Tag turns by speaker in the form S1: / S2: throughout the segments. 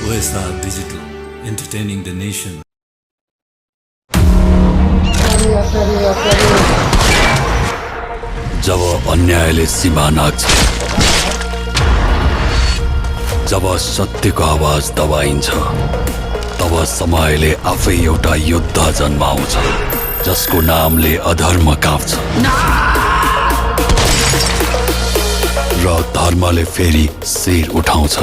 S1: OSR Digital, entertaining the nation.
S2: जब अन्यायले सीमा नाग्छ, जब सत्यको आवाज दबाइन्छ, तब समयले आफै एउटा युद्ध जन्माउँछ जसको नामले अधर्म काप्छ र धर्मले फेरि शिर उठाउँछ।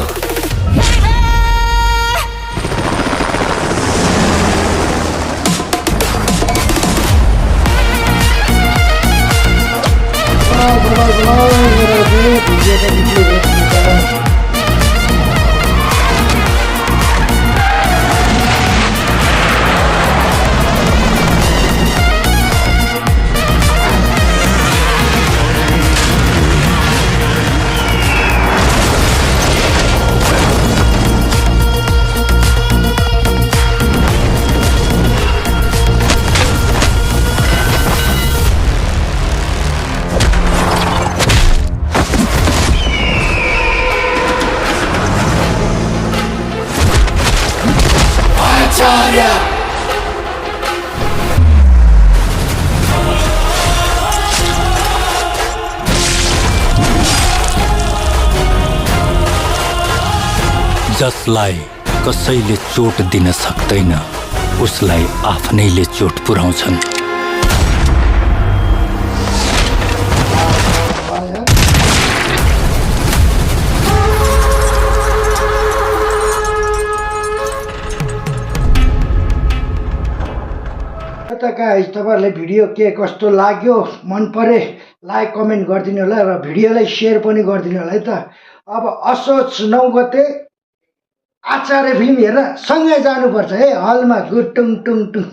S2: जसलाई कसैले चोट दिन सक्दैन उसलाई आफ्नैले चोट पुर्याउँछन्।
S3: तपाईहरुलाई भिडियो के कस्तो लाग्यो मन परे लाइक कमेन्ट गरिदिनु होला र भिडियोलाई शेयर पनि गरिदिनु होला है त। अब असोज 9 गते आचार्य फिल्म हेर्न सँगै जानुपर्छ है हलमा गुटुङ टुङ टुङ।